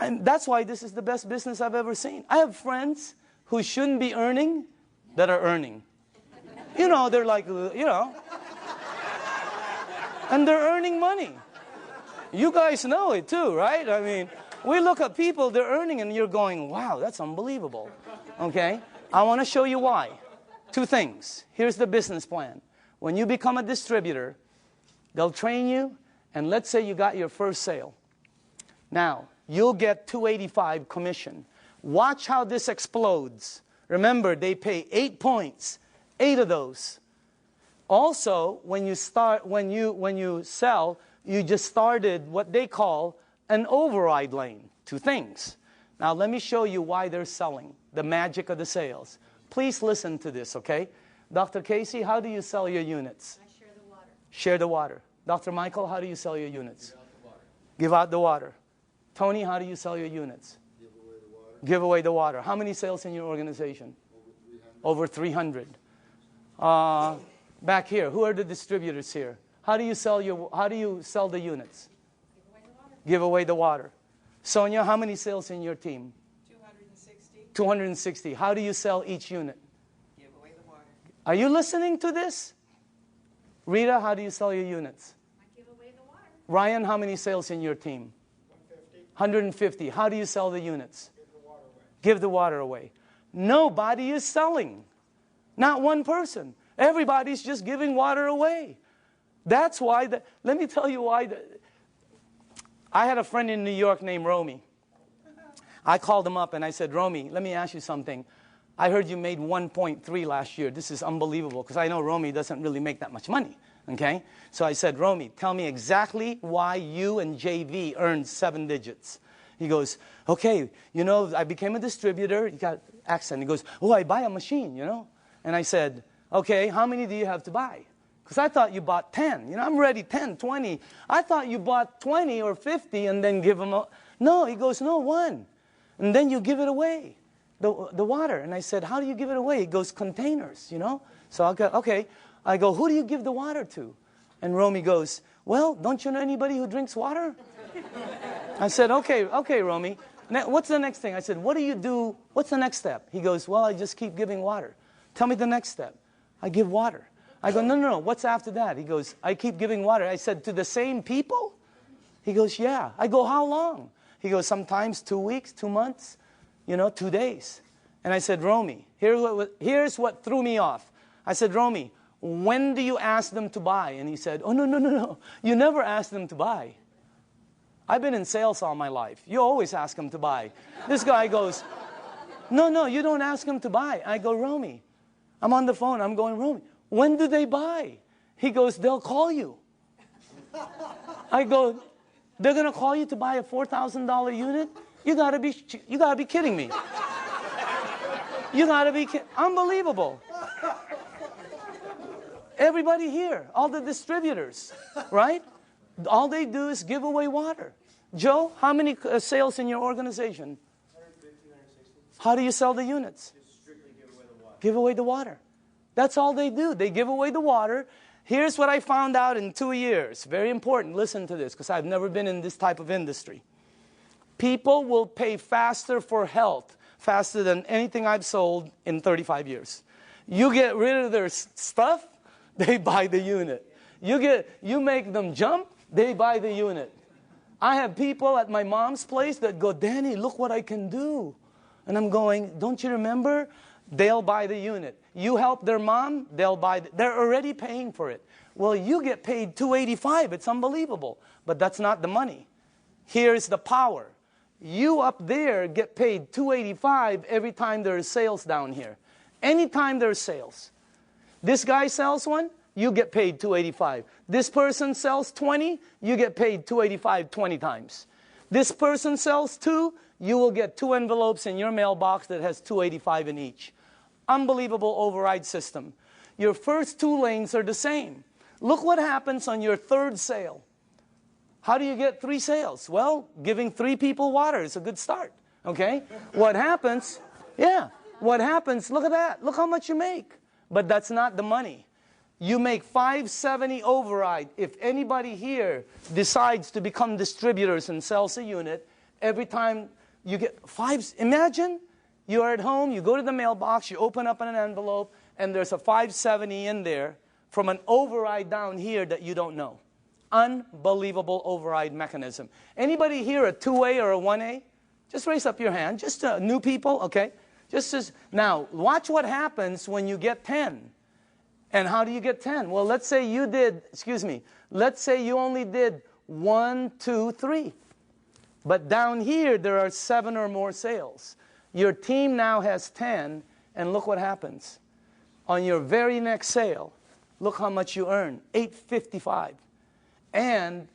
And that's why this is the best business I've ever seen. I have friends who shouldn't be earning that are earning. You know, they're like, you know. And they're earning money. You guys know it too, right? I mean, we look at people, they're earning, and you're going, wow, that's unbelievable. Okay? I want to show you why. Two things. Here's the business plan. When you become a distributor, they'll train you, and let's say you got your first sale. Now, you'll get $285 commission. Watch how this explodes. Remember, they pay 8 points, 8 of those. Also, when you sell, you just started what they call an override lane. Two things. Now, let me show you why they're selling, the magic of the sales. Please listen to this, okay? Dr. Casey, how do you sell your units? I share the water. Share the water. Dr. Michael, how do you sell your units? Give out the water. Tony, how do you sell your units? Give away the water. Give away the water. How many sales in your organization? Over 300. Over 300. Back here, who are the distributors here? How do you sell the units? Give away the water. Give away the water. Sonia, how many sales in your team? 260. 260. How do you sell each unit? Give away the water. Are you listening to this? Rita, how do you sell your units? I give away the water. Ryan, how many sales in your team? 150. How do you sell the units? Give the water away. Give the water away. Nobody is selling. Not one person. Everybody's just giving water away. That's why, let me tell you why. I had a friend in New York named Romy. I called him up and I said, Romy, let me ask you something. I heard you made 1.3 last year. This is unbelievable, because I know Romy doesn't really make that much money. Okay? So I said, Romy, tell me exactly why you and JV earned 7 digits. He goes, okay, you know, I became a distributor. He got accent. He goes, oh, I buy a machine, you know. And I said, okay, how many do you have to buy? Because I thought you bought 10. You know, I'm ready 10, 20. I thought you bought 20 or 50 and then give them a... No, he goes, no, 1. And then you give it away, the water. And I said, how do you give it away? He goes, containers, you know. So I go, okay. I go, who do you give the water to? And Romy goes, well, don't you know anybody who drinks water? I said, okay, Romy. What's the next thing? I said, what do you do? What's the next step? He goes, well, I just keep giving water. Tell me the next step. I give water. I go, no. What's after that? He goes, I keep giving water. I said, to the same people? He goes, yeah. I go, how long? He goes, sometimes 2 weeks, 2 months, you know, 2 days. And I said, Romy, here's what threw me off. I said, Romy, when do you ask them to buy? And he said, oh, no. You never ask them to buy. I've been in sales all my life. You always ask them to buy. This guy goes, no, you don't ask them to buy. I go, Romy, I'm on the phone. I'm going, Romy, when do they buy? He goes, they'll call you. I go, they're going to call you to buy a $4,000 unit? You gotta be kidding me. You gotta be kidding. Unbelievable. Everybody here, all the distributors, right? All they do is give away water. Joe, how many sales in your organization? 150, 160. How do you sell the units? Just strictly give away the water. Give away the water. That's all they do. They give away the water. Here's what I found out in 2 years. Very important. Listen to this, because I've never been in this type of industry. People will pay faster for health, faster than anything I've sold in 35 years. You get rid of their stuff, they buy the unit. You make them jump, they buy the unit. I have people at my mom's place that go, Danny, look what I can do. And I'm going, don't you remember? They'll buy the unit. You help their mom, they'll buy. They're already paying for it. Well, you get paid $285. It's unbelievable. But that's not the money. Here's the power. You up there get paid $285 every time there is sales down here. Anytime there's sales. This guy sells one, you get paid $285. This person sells 20, you get paid $285 20 times. This person sells 2, you will get 2 envelopes in your mailbox that has $285 in each. Unbelievable override system. Your first 2 lanes are the same. Look what happens on your 3rd sale. How do you get 3 sales? Well, giving 3 people water is a good start. Okay? What happens? Yeah. What happens? Look at that. Look how much you make. But that's not the money. You make $570 override. If anybody here decides to become distributors and sells a unit, every time you get 5, imagine you're at home, you go to the mailbox, you open up an envelope, and there's a 570 in there from an override down here that you don't know. Unbelievable override mechanism. Anybody here a 2A or a 1A? Just raise up your hand. Just new people, okay? Now, watch what happens when you get 10. And how do you get 10? Well, let's say you did, let's say you only did 1, 2, 3. But down here, there are 7 or more sales. Your team now has 10, and look what happens. On your very next sale, look how much you earn, $855. And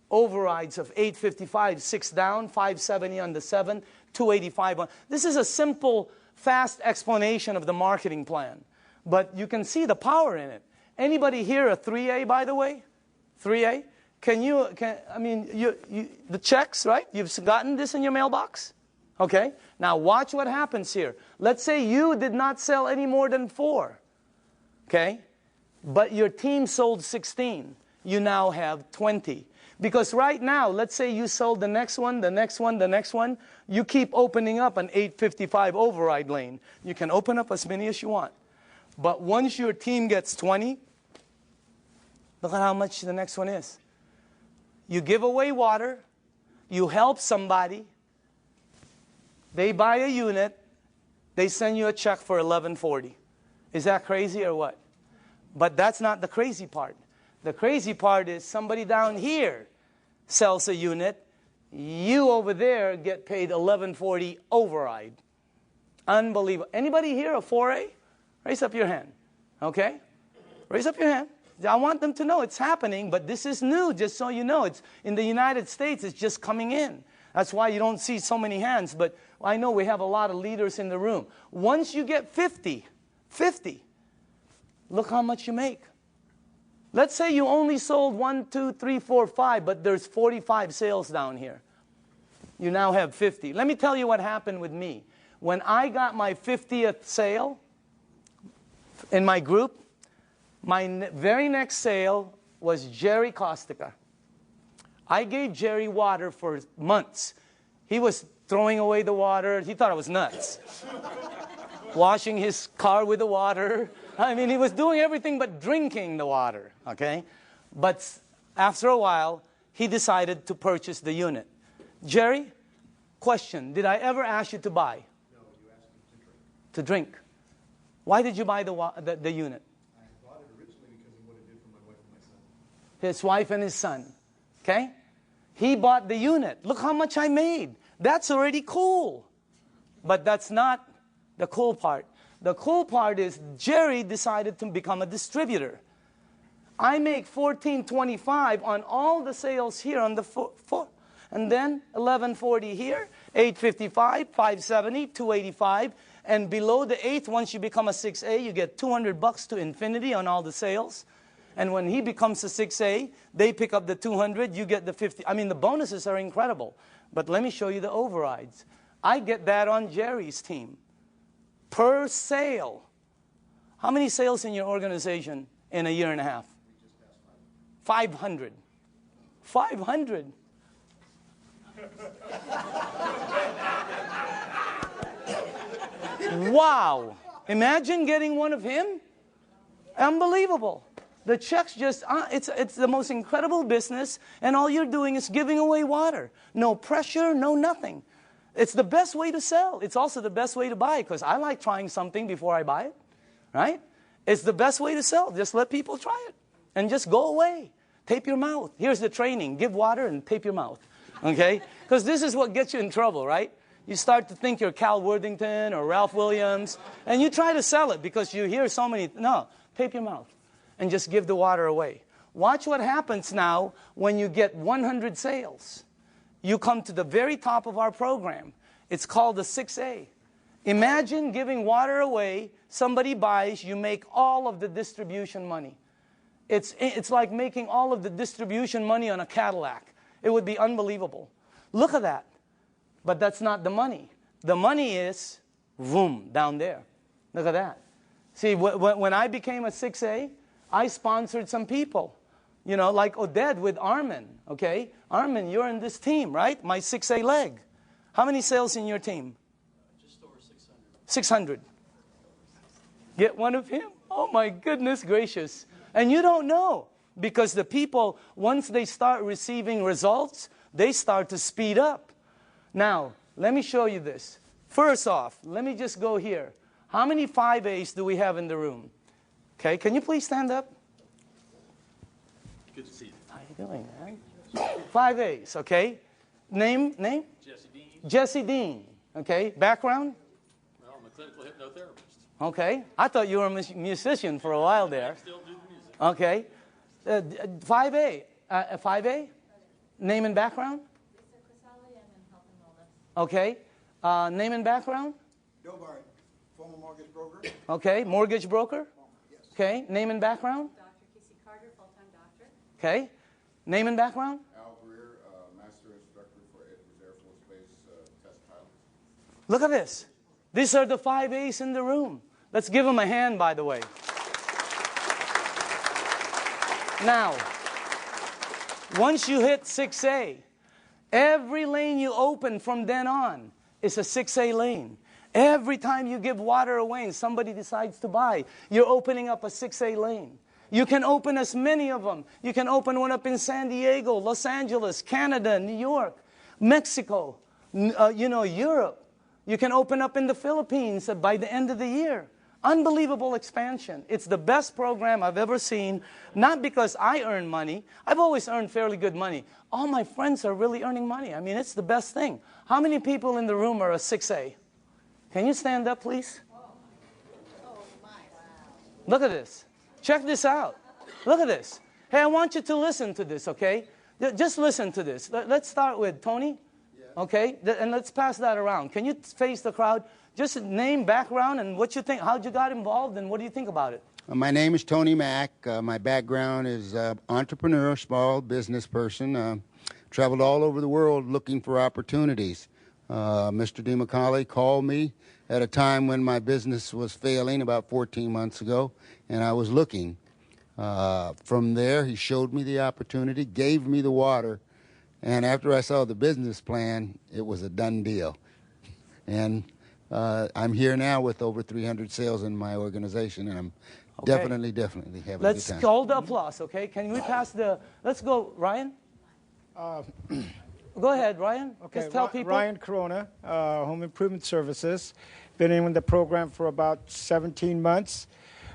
overrides of $855, 6 down, 570 on the 7, 285 on. This is a simple, fast explanation of the marketing plan. But you can see the power in it. Anybody here a 3A, by the way? 3A? The checks, right? You've gotten this in your mailbox? Okay? Now watch what happens here. Let's say you did not sell any more than 4. Okay? But your team sold 16. You now have 20. Because right now, let's say you sold the next one, the next one, the next one. You keep opening up an 855 override lane. You can open up as many as you want. But once your team gets 20, look at how much the next one is. You give away water. You help somebody. They buy a unit. They send you a check for $1140. Is that crazy or what? But that's not the crazy part. The crazy part is somebody down here sells a unit. You over there get paid $1140 override. Unbelievable. Anybody here a 4A? Raise up your hand. Okay? Raise up your hand. I want them to know it's happening, but this is new, just so you know. It's in the United States, it's just coming in. That's why you don't see so many hands, but I know we have a lot of leaders in the room. Once you get 50, look how much you make. Let's say you only sold 1, 2, 3, 4, 5, but there's 45 sales down here. You now have 50. Let me tell you what happened with me. When I got my 50th sale in my group, my very next sale was Jerry Kostica. I gave Jerry water for months. He was throwing away the water. He thought I was nuts. Washing his car with the water. I mean, he was doing everything but drinking the water, okay? But after a while, he decided to purchase the unit. Jerry, question, did I ever ask you to buy? No, you asked me to drink. Why did you buy the unit? I bought it originally because of what it did for my wife and my son. His wife and his son, okay? He bought the unit. Look how much I made. That's already cool. But that's not the cool part. The cool part is Jerry decided to become a distributor. I make $14.25 on all the sales here on the four, and then $11.40 here, $8.55, $5.70, $2.85, and below the 8th, once you become a 6A, you get $200 to infinity on all the sales. And when he becomes a 6A, they pick up the 200, you get the 50. I mean, the bonuses are incredible. But let me show you the overrides. I get that on Jerry's team. Per sale. How many sales in your organization in a year and a half? 500. 500. Wow. Imagine getting one of him. Unbelievable. The checks just, it's the most incredible business, and all you're doing is giving away water. No pressure, no nothing. It's the best way to sell. It's also the best way to buy, because I like trying something before I buy it, right? It's the best way to sell. Just let people try it, and just go away. Tape your mouth. Here's the training. Give water and tape your mouth, okay? Because this is what gets you in trouble, right? You start to think you're Cal Worthington or Ralph Williams, and you try to sell it because you hear so many. No, tape your mouth and just give the water away. Watch what happens now when you get 100 sales. You come to the very top of our program. It's called the 6A. Imagine giving water away, somebody buys, you make all of the distribution money. It's like making all of the distribution money on a Cadillac. It would be unbelievable. Look at that. But that's not the money. The money is, boom, down there. Look at that. See, when I became a 6A, I sponsored some people. You know, like Oded with Armin, okay? Armin, you're in this team, right? My 6A leg. How many sales in your team? Just over 600. 600. Get one of him? Oh my goodness gracious. And you don't know, because the people, once they start receiving results, they start to speed up. Now, let me show you this. First off, let me just go here. How many 5As do we have in the room? Okay, can you please stand up? Good to see you. How you doing, man? 5As, okay. Name? Jesse Dean. Jesse Dean, okay. Background? Well, I'm a clinical hypnotherapist. Okay. I thought you were a musician for a while there. I still do the music. Okay. 5A. 5A? Name and background? Okay. Name and background? Bill Barrett, former mortgage broker. Okay. Mortgage broker? Yes. Okay. Name and background? Dr. Casey Carter, full-time doctor. Okay. Name and background? Al Greer, master instructor for Edwards Air Force Base test pilot. Look at this. These are the 5As in the room. Let's give them a hand, by the way. Now, once you hit 6A, every lane you open from then on is a 6A lane. Every time you give water away and somebody decides to buy, you're opening up a 6A lane. You can open as many of them. You can open one up in San Diego, Los Angeles, Canada, New York, Mexico, Europe. You can open up in the Philippines by the end of the year. Unbelievable expansion. It's the best program I've ever seen, not because I earn money. I've always earned fairly good money. All my friends are really earning money. I mean, it's the best thing. How many people in the room are a 6A? Can you stand up, please? Look at this. Check this out. Look at this. Hey, I want you to listen to this, okay? Just listen to this. Let's start with Tony, okay? And let's pass that around. Can you face the crowd? Just name, background, and what you think, how'd you got involved, and what do you think about it? My name is Tony Mack. My background is entrepreneur, small business person. Traveled all over the world looking for opportunities. Mr. DeMacaulay called me at a time when my business was failing about 14 months ago, and I was looking. From there, he showed me the opportunity, gave me the water, and after I saw the business plan, it was a done deal. And I'm here now with over 300 sales in my organization, and I'm definitely having a good time. Let's hold the applause, okay? Can we pass the, let's go, Ryan? Go ahead, Ryan. Okay, Just tell people. Ryan Corona, Home Improvement Services. Been in the program for about 17 months.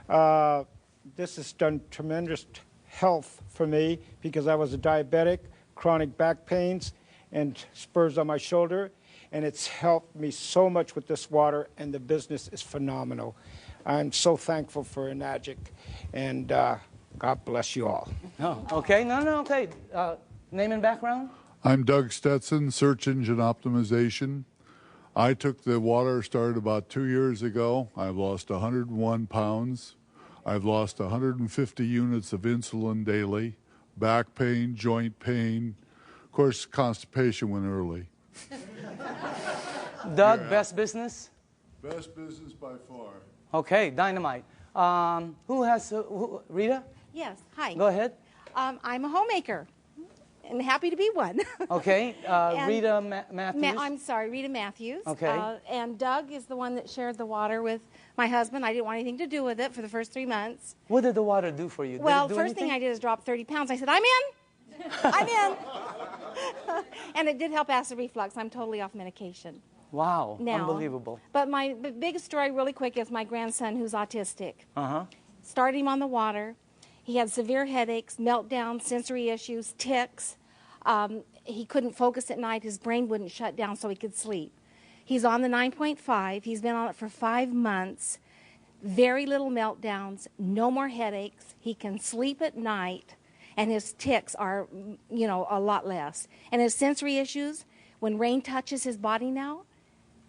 This has done tremendous health for me because I was a diabetic, chronic back pains, and spurs on my shoulder. And it's helped me so much with this water, and the business is phenomenal. I'm so thankful for Enagic, and God bless you all. Oh, okay. No, okay. Name and background? I'm Doug Stetson, Search Engine Optimization. I took the water, started about 2 years ago. I've lost 101 pounds. I've lost 150 units of insulin daily, back pain, joint pain. Of course, constipation went early. Doug, Yeah. best business? Best business by far. Okay, dynamite. Who has, Rita? Yes, hi. Go ahead. I'm a homemaker and happy to be one. Okay, And Rita Matthews. I'm sorry, Rita Matthews. Okay. And Doug is the one that shared the water with my husband. I didn't want anything to do with it for the first 3 months. What did the water do for you? Well, did it do first thing anything? I did is drop 30 pounds. I said, I'm in. I'm in. And it did help acid reflux. I'm totally off medication Wow, now. unbelievable. But my biggest story really quick is my grandson who's autistic. Uh-huh. Started him on the water. He had severe headaches, meltdowns, sensory issues, tics. He couldn't focus at night. His brain wouldn't shut down so he could sleep. He's on the 9.5. He's been on it for 5 months. Very little meltdowns, no more headaches. He can sleep at night, and his tics are, a lot less. And his sensory issues, when rain touches his body now,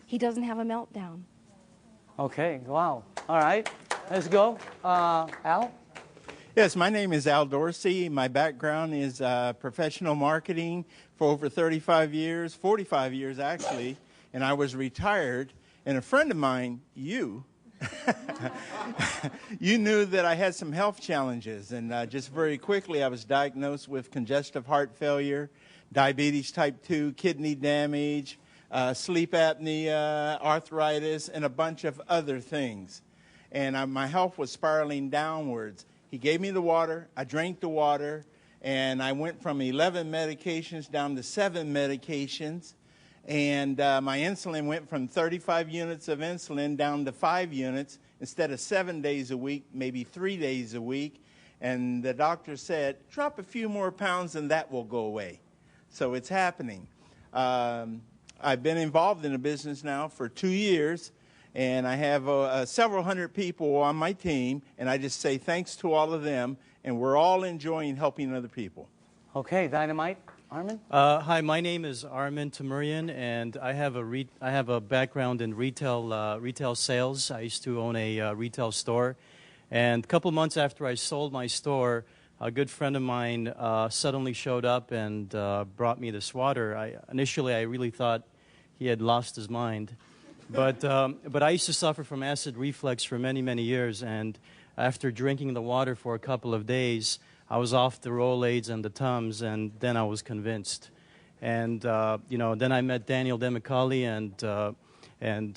he doesn't have a meltdown. Okay, wow. All right, let's go. Al? Yes, my name is Al Dorsey. My background is professional marketing for over 35 years, 45 years actually, and I was retired. And a friend of mine, you knew that I had some health challenges. And just very quickly, I was diagnosed with congestive heart failure, diabetes type 2, kidney damage, sleep apnea, arthritis, and a bunch of other things. And my health was spiraling downwards. He gave me the water. I drank the water. And I went from 11 medications down to 7 medications. And my insulin went from 35 units of insulin down to 5 units instead of 7 days a week, maybe 3 days a week. And the doctor said, drop a few more pounds and that will go away. So it's happening. I've been involved in the business now for 2 years. And I have several hundred people on my team. And I just say thanks to all of them. And we're all enjoying helping other people. Okay, Dynamite. Armin? Hi, my name is Armin Tamurian, and I have a background in retail sales. I used to own a retail store, and a couple months after I sold my store, a good friend of mine suddenly showed up and brought me this water. Initially, I really thought he had lost his mind, but I used to suffer from acid reflux for many, many years, and after drinking the water for a couple of days, I was off the Rolaids and the Tums, and then I was convinced. And, then I met Daniel DeMicali, and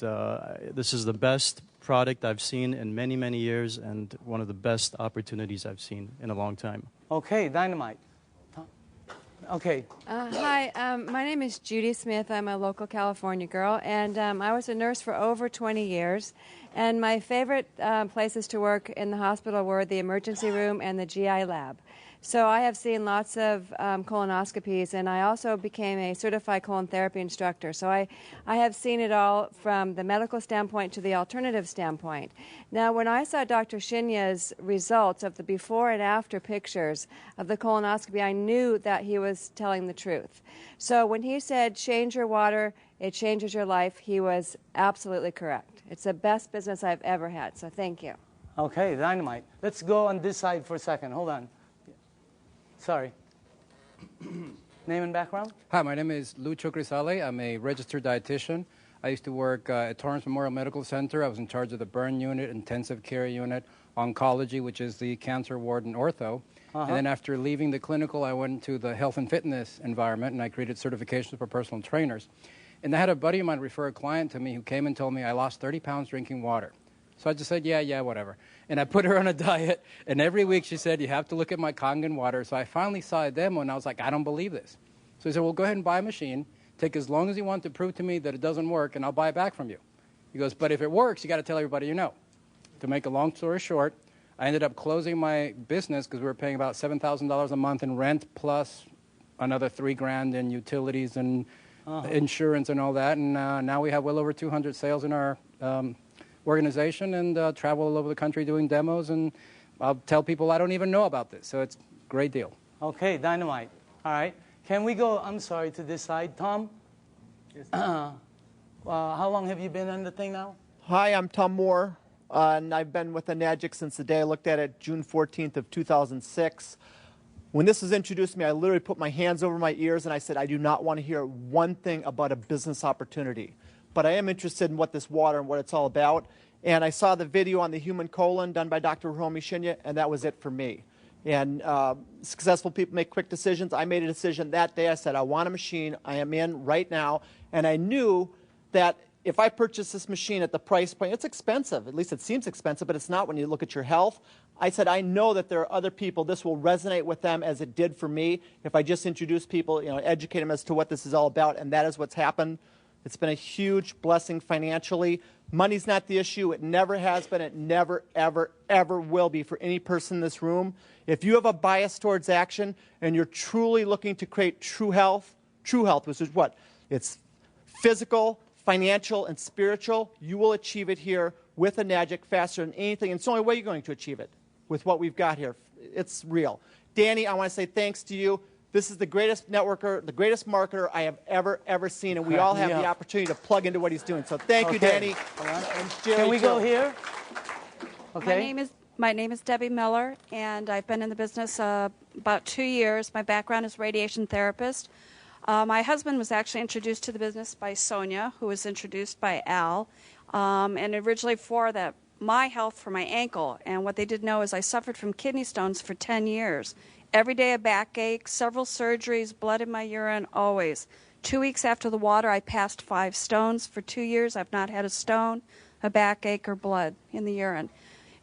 this is the best product I've seen in many, many years, and one of the best opportunities I've seen in a long time. Okay, Dynamite. Okay. Hi, my name is Judy Smith. I'm a local California girl, and I was a nurse for over 20 years. And my favorite places to work in the hospital were the emergency room and the GI lab. So I have seen lots of colonoscopies, and I also became a certified colon therapy instructor. So I have seen it all from the medical standpoint to the alternative standpoint. Now, when I saw Dr. Shinya's results of the before and after pictures of the colonoscopy, I knew that he was telling the truth. So when he said, change your water, it changes your life, he was absolutely correct. It's the best business I've ever had, so thank you. Okay, Dynamite. Let's go on this side for a second. Hold on. Sorry. Name and background? Hi, my name is Lucho Grisale. I'm a registered dietitian. I used to work at Torrance Memorial Medical Center. I was in charge of the burn unit, intensive care unit, oncology, which is the cancer ward and ortho. And then after leaving the clinical, I went to the health and fitness environment, and I created certifications for personal trainers. And I had a buddy of mine refer a client to me who came and told me I lost 30 pounds drinking water. So I just said, yeah, whatever. And I put her on a diet, and every week she said, you have to look at my Kangen water. So I finally saw a demo, and I was like, I don't believe this. So he said, well, go ahead and buy a machine. Take as long as you want to prove to me that it doesn't work, and I'll buy it back from you. He goes, but if it works, you got to tell everybody you know. To make a long story short, I ended up closing my business because we were paying about $7,000 a month in rent plus another $3,000 in utilities and insurance and all that. And now we have well over 200 sales in our organization and travel all over the country doing demos. And I'll tell people I don't even know about this. So it's a great deal. Okay, Dynamite. All right. Can we go, I'm sorry, to this side? Tom? Yes. How long have you been on the thing now? Hi, I'm Tom Moore, and I've been with Enagic since the day I looked at it, June 14th of 2006. When this was introduced to me, I literally put my hands over my ears and I said, I do not want to hear one thing about a business opportunity. But I am interested in what this water and what it's all about. And I saw the video on the human colon done by Dr. Hiromi Shinya, and that was it for me. And successful people make quick decisions. I made a decision that day. I said, I want a machine. I am in right now. And I knew that if I purchase this machine at the price point, it's expensive. At least it seems expensive, but it's not when you look at your health. I said, I know that there are other people. This will resonate with them as it did for me if I just introduce people, educate them as to what this is all about. And that is what's happened. It's been a huge blessing financially. Money's not the issue. It never has been. It never, ever, ever will be for any person in this room. If you have a bias towards action and you're truly looking to create true health, which is what? It's physical, financial, and spiritual. You will achieve it here with Enagic faster than anything. And it's the only way you're going to achieve it with what we've got here. It's real. Danny, I want to say thanks to you. This is the greatest networker, the greatest marketer I have ever seen, and we all have the opportunity to plug into what he's doing. So thank you, Danny. And Jerry, can we go here? Okay. My name is Debbie Miller, and I've been in the business about 2 years. My background is radiation therapist. My husband was actually introduced to the business by Sonia, who was introduced by Al, and originally for my health for my ankle. And what they didn't know is I suffered from kidney stones for 10 years. Every day a backache, several surgeries, blood in my urine, always. 2 weeks after the water, I passed 5 stones. For 2 years, I've not had a stone, a backache, or blood in the urine.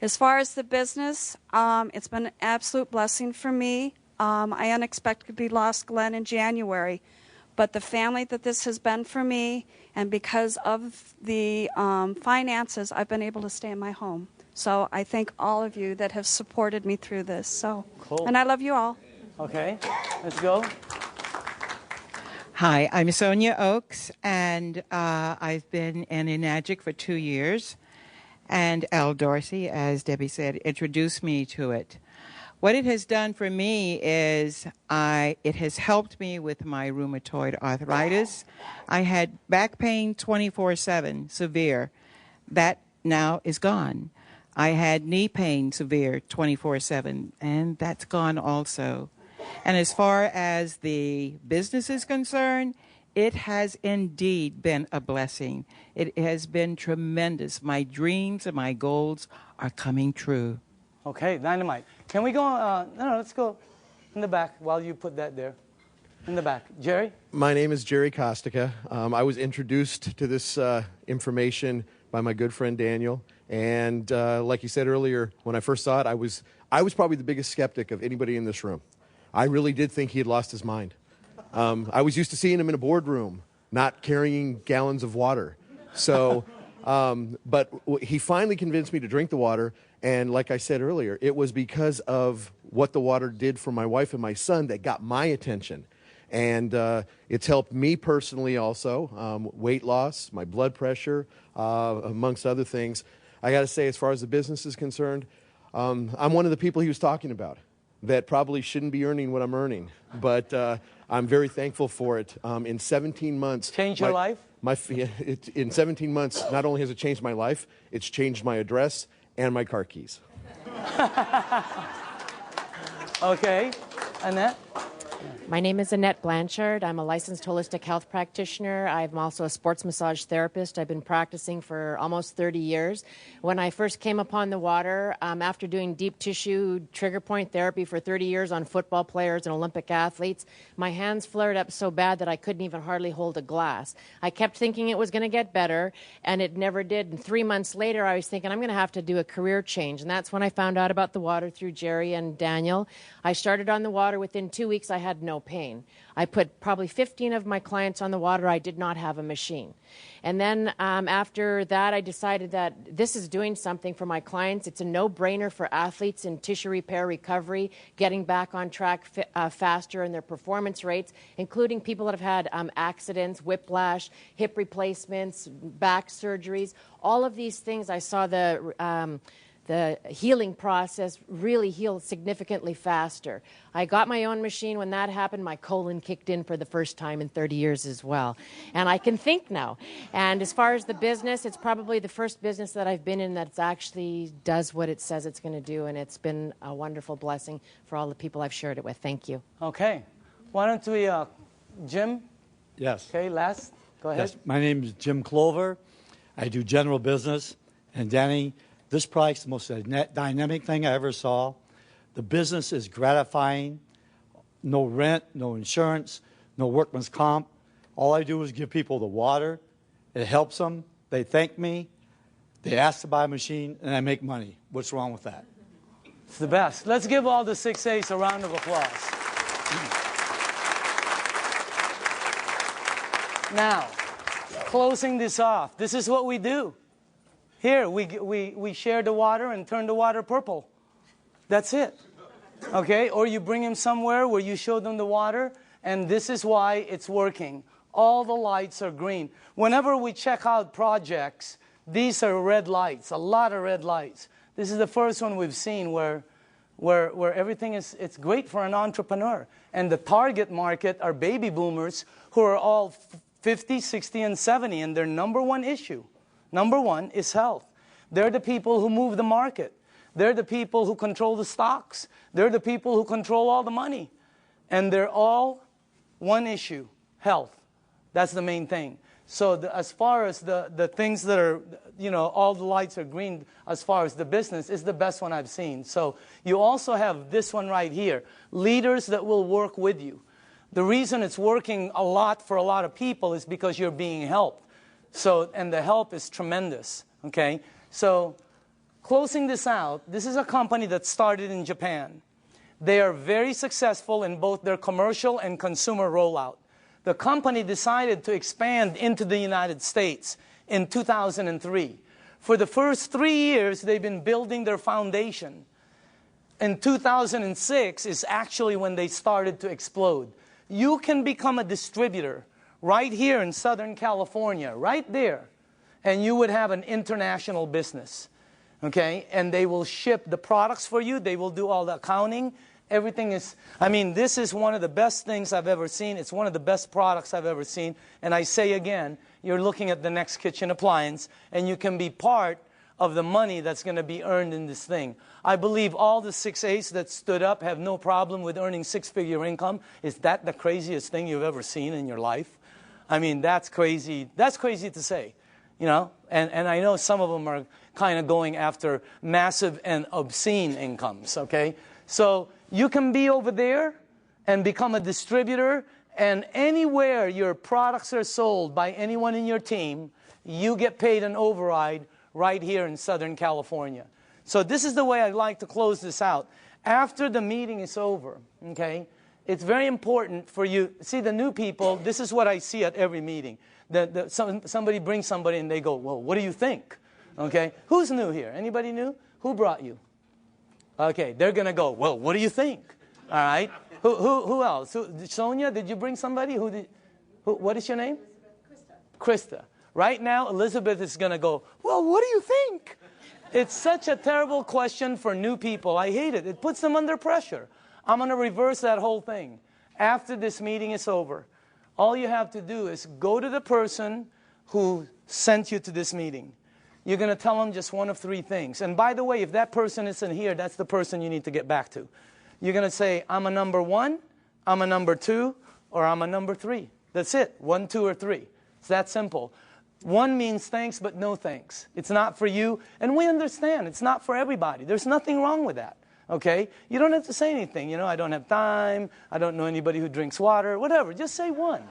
As far as the business, it's been an absolute blessing for me. I unexpectedly lost Glenn in January, but the family that this has been for me, and because of the finances, I've been able to stay in my home. So I thank all of you that have supported me through this. So, Cool. And I love you all. Okay, let's go. Hi, I'm Sonia Oakes, and I've been in Enagic for 2 years. And Al Dorsey, as Debbie said, introduced me to it. What it has done for me is it has helped me with my rheumatoid arthritis. I had back pain 24/7, severe. That now is gone. I had knee pain, severe, 24/7, and that's gone also. And as far as the business is concerned, it has indeed been a blessing. It has been tremendous. My dreams and my goals are coming true. Okay, dynamite. Can we go, no, let's go in the back while you put that there. In the back. Jerry? My name is Jerry Kostica. I was introduced to this information by my good friend Daniel. And like you said earlier, when I first saw it, I was probably the biggest skeptic of anybody in this room. I really did think he had lost his mind. I was used to seeing him in a boardroom, not carrying gallons of water. So, but he finally convinced me to drink the water. And like I said earlier, it was because of what the water did for my wife and my son that got my attention. And it's helped me personally also, weight loss, my blood pressure, amongst other things. I got to say, as far as the business is concerned, I'm one of the people he was talking about that probably shouldn't be earning what I'm earning. But I'm very thankful for it. In 17 months... Changed your life? In 17 months, not only has it changed my life, it's changed my address and my car keys. Okay. Annette? My name is Annette Blanchard. I'm a licensed holistic health practitioner. I'm also a sports massage therapist. I've been practicing for almost 30 years. When I first came upon the water, after doing deep tissue trigger point therapy for 30 years on football players and Olympic athletes, my hands flared up so bad that I couldn't even hardly hold a glass. I kept thinking it was going to get better, and it never did. And 3 months later, I was thinking I'm going to have to do a career change. And that's when I found out about the water through Jerry and Daniel. I started on the water. Within 2 weeks, I had no pain. I put probably 15 of my clients on the water. I did not have a machine. And then after that, I decided that this is doing something for my clients. It's a no-brainer for athletes in tissue repair recovery, getting back on track faster in their performance rates, including people that have had accidents, whiplash, hip replacements, back surgeries. All of these things, I saw the healing process really healed significantly faster. I got my own machine. When that happened, my colon kicked in for the first time in 30 years as well. And I can think now. And as far as the business, it's probably the first business that I've been in that actually does what it says it's going to do. And it's been a wonderful blessing for all the people I've shared it with. Thank you. Okay. Why don't we, Jim? Yes. Okay, last. Go ahead. Yes. My name is Jim Clover. I do general business. And Danny, this product's the most dynamic thing I ever saw. The business is gratifying. No rent, no insurance, no workman's comp. All I do is give people the water. It helps them. They thank me. They ask to buy a machine, and I make money. What's wrong with that? It's the best. Let's give all the 6A's a round of applause. Now, closing this off, this is what we do. Here, we share the water and turn the water purple. That's it. Okay? Or you bring them somewhere where you show them the water, and this is why it's working. All the lights are green. Whenever we check out projects, these are red lights, a lot of red lights. This is the first one we've seen where everything is, it's great for an entrepreneur. And the target market are baby boomers who are all 50, 60, and 70, and their number one issue, number one, is health. They're the people who move the market. They're the people who control the stocks. They're the people who control all the money. And they're all one issue, health. That's the main thing. So as far as the things that are, you know, all the lights are green as far as the business is the best one I've seen. So you also have this one right here, leaders that will work with you. The reason it's working a lot for a lot of people is because you're being helped. So, and the help is tremendous, okay? So, closing this out, this is a company that started in Japan. They are very successful in both their commercial and consumer rollout. The company decided to expand into the United States in 2003. For the first 3 years, they've been building their foundation. In 2006 is actually when they started to explode. You can become a distributor right here in Southern California, right there, and you would have an international business, okay? And they will ship the products for you. They will do all the accounting. Everything is, I mean, this is one of the best things I've ever seen. It's one of the best products I've ever seen. And I say again, you're looking at the next kitchen appliance, and you can be part of the money that's going to be earned in this thing. I believe all the 6As that stood up have no problem with earning six-figure income. Is that the craziest thing you've ever seen in your life? I mean, that's crazy. That's crazy to say, you know? And I know some of them are kind of going after massive and obscene incomes, okay? So you can be over there and become a distributor, and anywhere your products are sold by anyone in your team, you get paid an override right here in Southern California. So this is the way I'd like to close this out. After the meeting is over, okay, it's very important for you. See, the new people, this is what I see at every meeting. Somebody brings somebody and they go, well, what do you think? Okay, who's new here? Anybody new? Who brought you? Okay, they're going to go, well, what do you think? All right. Who else? Sonia, did you bring somebody? What is your name? Krista. Right now, Elizabeth is going to go, well, what do you think? It's such a terrible question for new people. I hate it. It puts them under pressure. I'm going to reverse that whole thing. After this meeting is over, all you have to do is go to the person who sent you to this meeting. You're going to tell them just one of three things. And by the way, if that person isn't here, that's the person you need to get back to. You're going to say, I'm a number 1, I'm a number 2, or I'm a number 3. That's it. 1, 2, or 3. It's that simple. 1 means thanks, but no thanks. It's not for you. And we understand. It's not for everybody. There's nothing wrong with that. Okay? You don't have to say anything. You know, I don't have time. I don't know anybody who drinks water. Whatever. Just say 1.